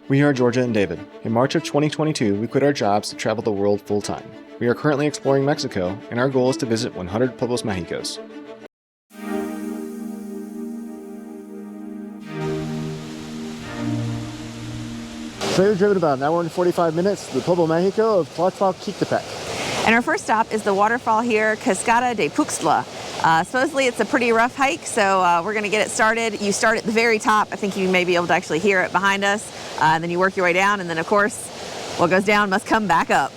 We are Georgia and David. In March of 2022, we quit our jobs to travel the world full-time. We are currently exploring Mexico, and our goal is to visit 100 Pueblos Mágicos. Today we've driven about an hour and 45 minutes to the Pueblo Mágico of Tlatlauquitepec. And our first stop is the waterfall here, Cascada de Puxtla. Supposedly it's a pretty rough hike, so we're going to get it started. You start at the very top. I think you may be able to actually hear it behind us. And then you work your way down, and then of course, what goes down must come back up.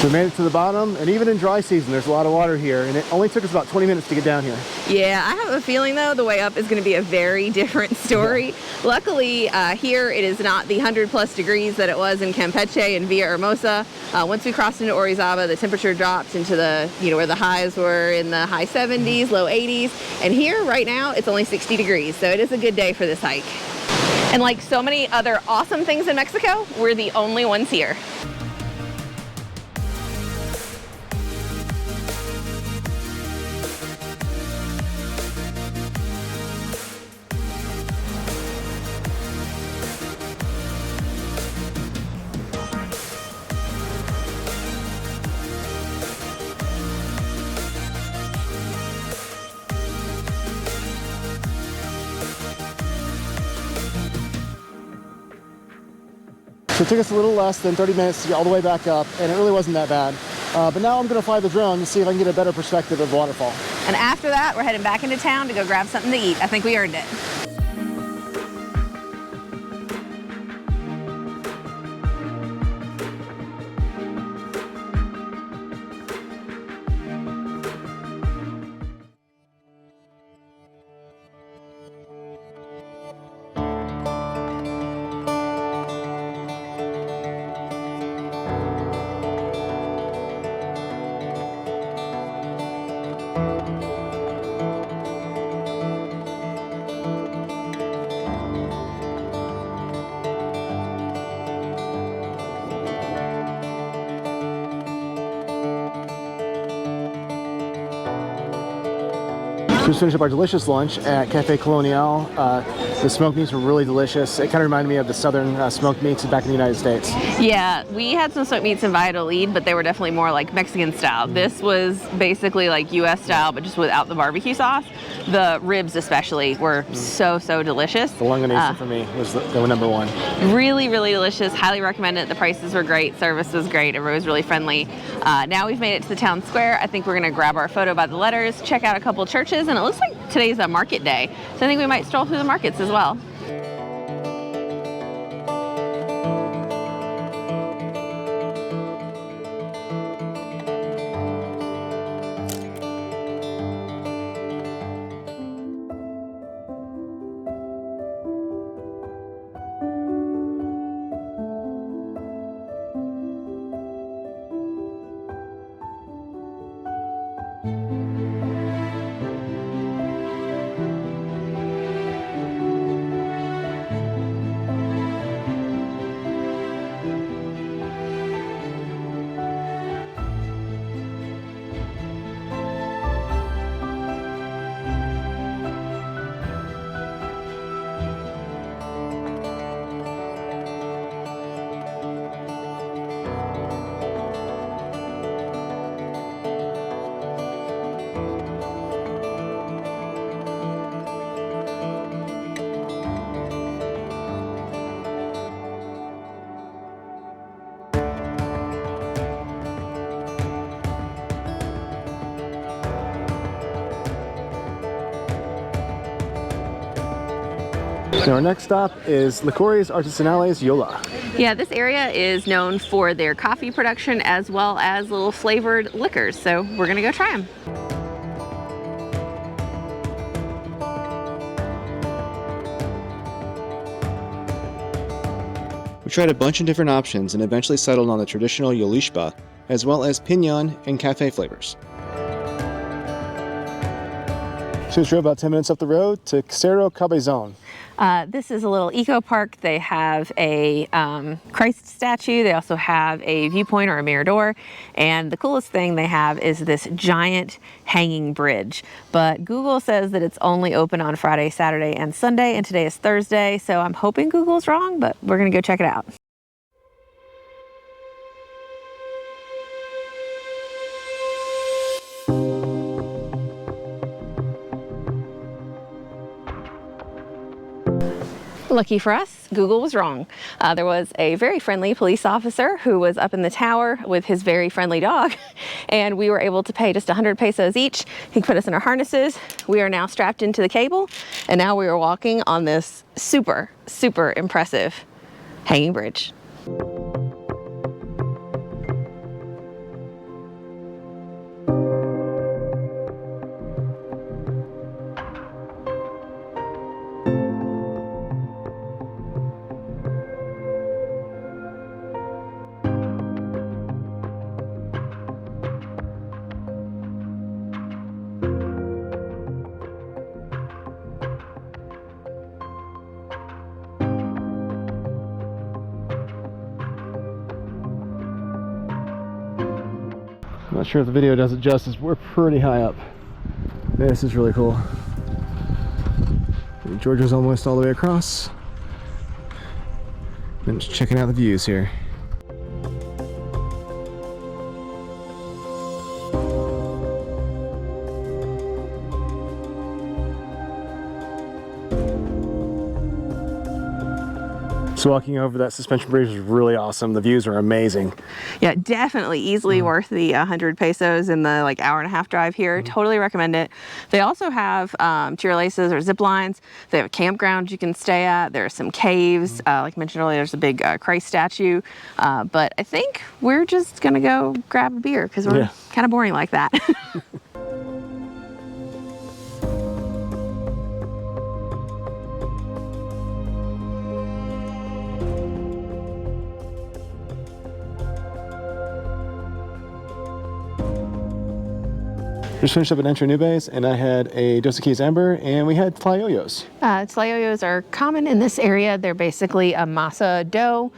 So we made it to the bottom, and even in dry season, there's a lot of water here, and it only took us about 20 minutes to get down here. Yeah, I have a feeling though the way up is going to be a very different story. Yeah. Luckily, here it is not the 100+ degrees that it was in Campeche and Villahermosa. Once we crossed into Orizaba, the temperature dropped into the, where the highs were in the high 70s, low 80s, and here right now it's only 60 degrees, so it is a good day for this hike. And like so many other awesome things in Mexico, we're the only ones here. So it took us a little less than 30 minutes to get all the way back up, and it really wasn't that bad. But now I'm going to fly the drone to see if I can get a better perspective of the waterfall. And after that, we're heading back into town to go grab something to eat. I think we earned it. We just finished up our delicious lunch at Café Colonial. The smoked meats were really delicious. It kind of reminded me of the southern smoked meats back in the United States. Yeah, we had some smoked meats in Valladolid, but they were definitely more like Mexican style. This was basically like US style, but just without the barbecue sauce. The ribs especially were so delicious. The longanisa for me was the number one. Really, really delicious. Highly recommend it. The prices were great. Service was great. Everyone was really friendly. Now we've made it to the town square. I think we're going to grab our photo by the letters, check out a couple churches, and it looks like today's a market day. So I think we might stroll through the markets as well. So our next stop is Licor Artesanal YOLA. Yeah, this area is known for their coffee production as well as little flavored liquors, so we're gonna go try them. We tried a bunch of different options and eventually settled on the traditional Yolishba, as well as piñon and cafe flavors. So we drove about 10 minutes up the road to Cerro Cabezon. This is a little eco park. They have a Christ statue. They also have a viewpoint or a mirador. And the coolest thing they have is this giant hanging bridge. But Google says that it's only open on Friday, Saturday, and Sunday, and today is Thursday. So I'm hoping Google's wrong, but we're gonna go check it out. Lucky for us, Google was wrong. There was a very friendly police officer who was up in the tower with his very friendly dog, and we were able to pay just 100 pesos each. He put us in our harnesses. We are now strapped into the cable, and now we are walking on this super, super impressive hanging bridge. I'm not sure if the video does it justice, but we're pretty high up. This is really cool. Georgia's almost all the way across. I'm just checking out the views here. So walking over that suspension bridge was really awesome. The views are amazing. Yeah, definitely easily worth the 100 pesos in the hour and a half drive here. Totally recommend it. They also have tirolesas or zip lines. They have a campground you can stay at. There are some caves. Like I mentioned earlier, there's a big Christ statue. But I think we're just gonna go grab a beer because we're kind of boring like that. Just finished up at Entre Nubes, and I had a Dos Equis Amber, and we had tlayoyos. Tlayoyos are common in this area. They're basically a masa dough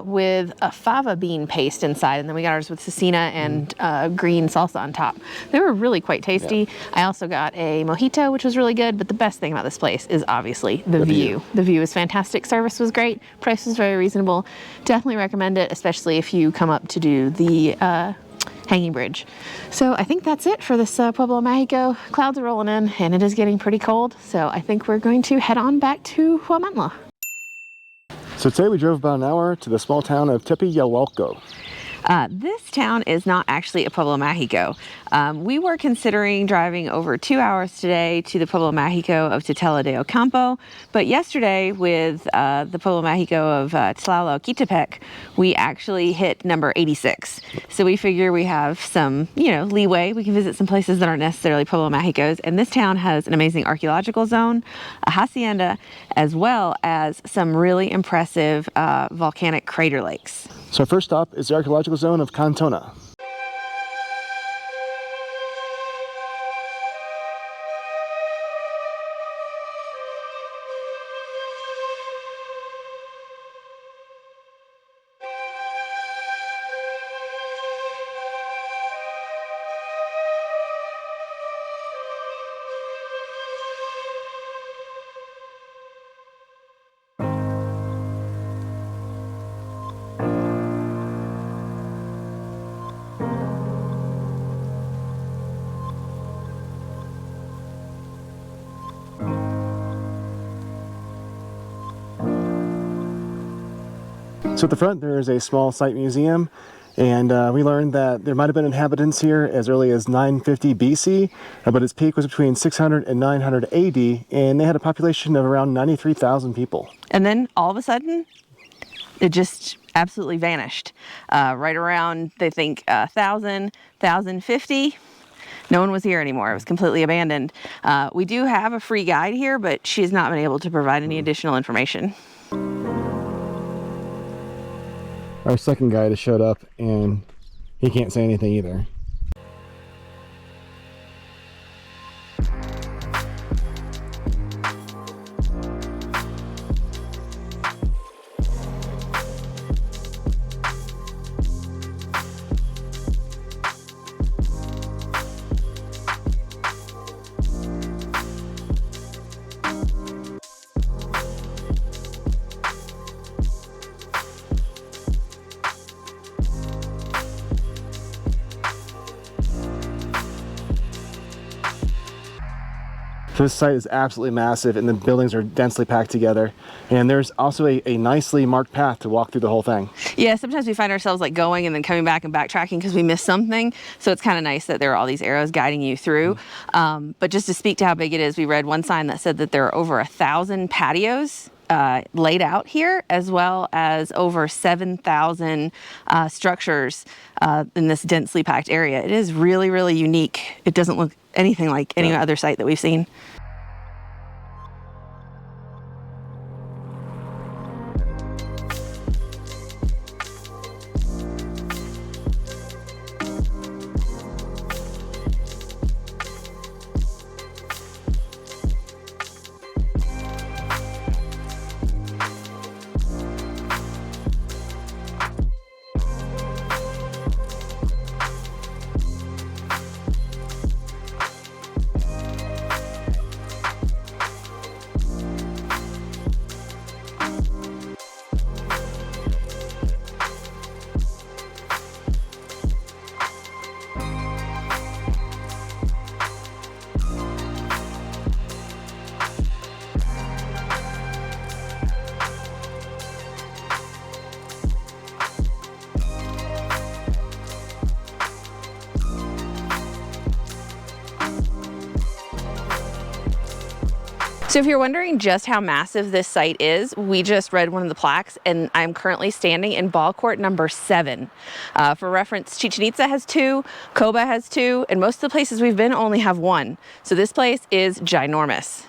with a fava bean paste inside, and then we got ours with cecina and green salsa on top. They were really quite tasty. Yeah. I also got a mojito, which was really good, but the best thing about this place is obviously the view. The view is fantastic. Service was great. Price was very reasonable. Definitely recommend it, especially if you come up to do the hanging bridge. So I think that's it for this Pueblo Mágico. Clouds are rolling in and it is getting pretty cold, so I think we're going to head on back to Humantla. So today we drove about an hour to the small town of Tepeyahualco. This town is not actually a Pueblo Mágico. We were considering driving over 2 hours today to the Pueblo Mágico of Totela de Ocampo, but yesterday with the Pueblo Mágico of Tlatlauquitepec, we actually hit number 86. So we figure we have some, leeway. We can visit some places that aren't necessarily Pueblo Mágicos, and this town has an amazing archaeological zone, a hacienda, as well as some really impressive volcanic crater lakes. So our first stop is the archaeological zone of Cantona. So at the front there is a small site museum, And we learned that there might have been inhabitants here as early as 950 BC, but its peak was between 600 and 900 AD, and they had a population of around 93,000 people. And then all of a sudden, it just absolutely vanished. Right around, they think, 1050, no one was here anymore. It was completely abandoned. We do have a free guide here, but she's not been able to provide any additional information. Our second guide has showed up, and he can't say anything either. So this site is absolutely massive, and the buildings are densely packed together. And there's also a nicely marked path to walk through the whole thing. Yeah, sometimes we find ourselves like going and then coming back and backtracking because we missed something. So it's kind of nice that there are all these arrows guiding you through. But just to speak to how big it is, we read one sign that said that there are over 1,000 patios laid out here, as well as over 7,000 structures in this densely packed area. It is really, really unique. It doesn't look anything like any other site that we've seen. So if you're wondering just how massive this site is, we just read one of the plaques, and I'm currently standing in ball court number 7. For reference, Chichen Itza has 2, Coba has 2, and most of the places we've been only have 1. So this place is ginormous.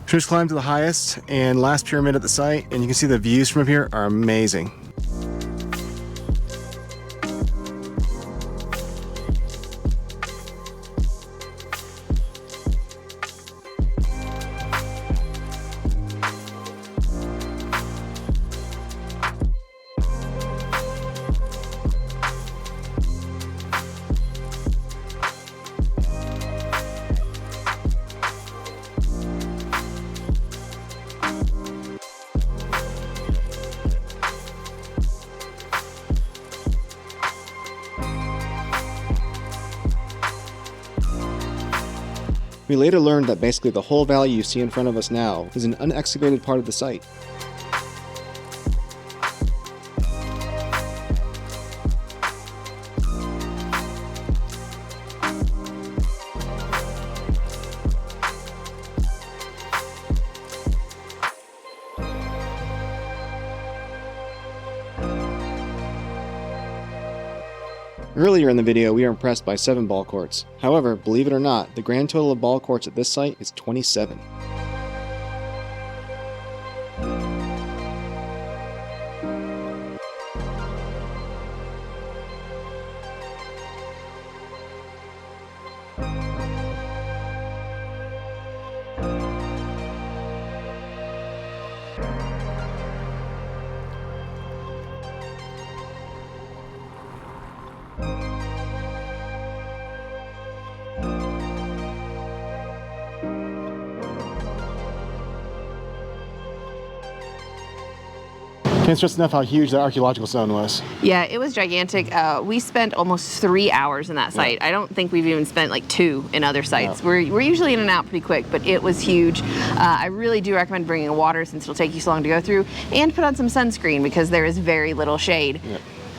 So just climbed to the highest and last pyramid at the site, and you can see the views from up here are amazing. We later learned that basically the whole valley you see in front of us now is an unexcavated part of the site. Earlier in the video, we were impressed by 7 ball courts. However, believe it or not, the grand total of ball courts at this site is 27. Can't stress enough how huge the archaeological zone was. Yeah, it was gigantic. We spent almost 3 hours in that site. I don't think we've even spent like 2 in other sites. We're usually in and out pretty quick, but it was huge. I really do recommend bringing water since it'll take you so long to go through, and put on some sunscreen because there is very little shade.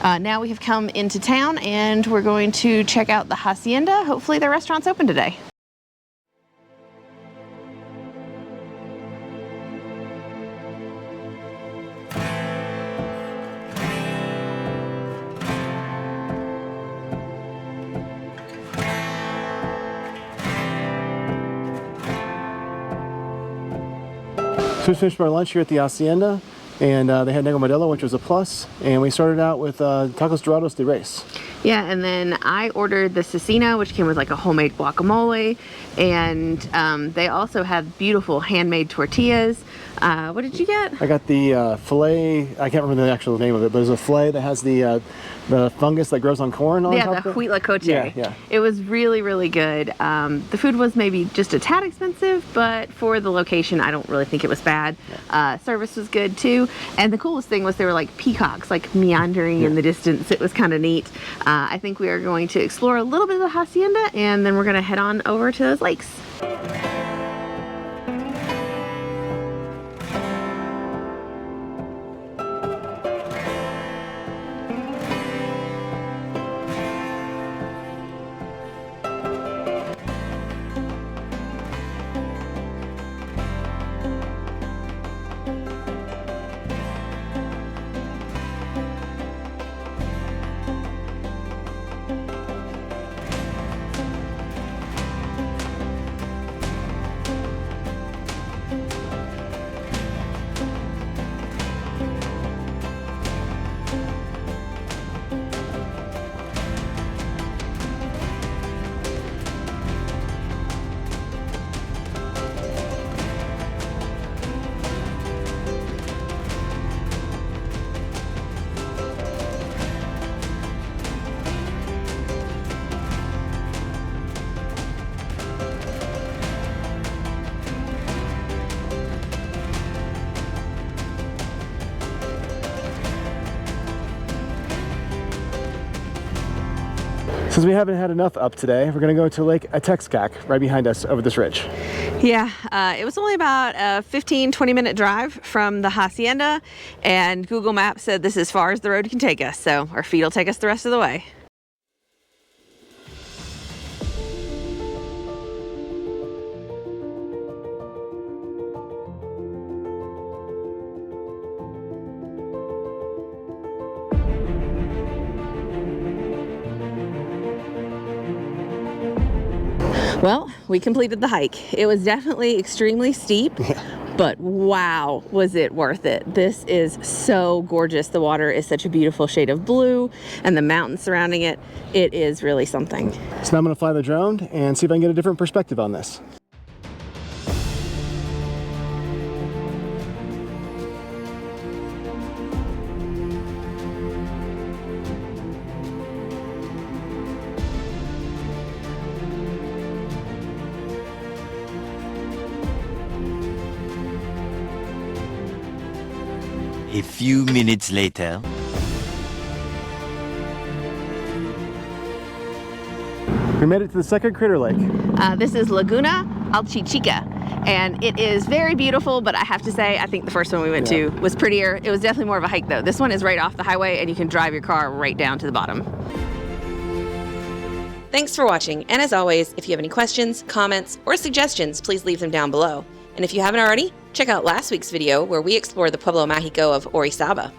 Now we have come into town and we're going to check out the Hacienda. Hopefully the restaurant's open today. So we finished our lunch here at the Hacienda, and they had Negro Modelo, which was a plus, and we started out with tacos dorados de res. Yeah, and then I ordered the cecina, which came with like a homemade guacamole, and they also had beautiful handmade tortillas. What did you get? I got the filet. I can't remember the actual name of it, but there's a filet that has the fungus that grows on corn on top of it. Yeah, the Tlatlauquitepec. Yeah. It was really, really good. The food was maybe just a tad expensive, but for the location, I don't really think it was bad. Service was good too, and the coolest thing was there were like peacocks like meandering in the distance. It was kind of neat. I think we are going to explore a little bit of the Hacienda, and then we're going to head on over to those lakes. Since we haven't had enough up today, we're going to go to Lake Atexcac right behind us over this ridge. Yeah, it was only about a 15-20 minute drive from the Hacienda, and Google Maps said this is as far as the road can take us, so our feet will take us the rest of the way. Well, we completed the hike. It was definitely extremely steep, but wow, was it worth it. This is so gorgeous. The water is such a beautiful shade of blue, and the mountains surrounding it, it is really something. So now I'm going to fly the drone and see if I can get a different perspective on this. A few minutes later. We made it to the second crater lake. This is Laguna Alchichica, and it is very beautiful, but I have to say, I think the first one we went to was prettier. It was definitely more of a hike though. This one is right off the highway, and you can drive your car right down to the bottom. Thanks for watching, and as always, if you have any questions, comments, or suggestions, please leave them down below. And if you haven't already, check out last week's video where we explore the Pueblo Mágico of Orizaba.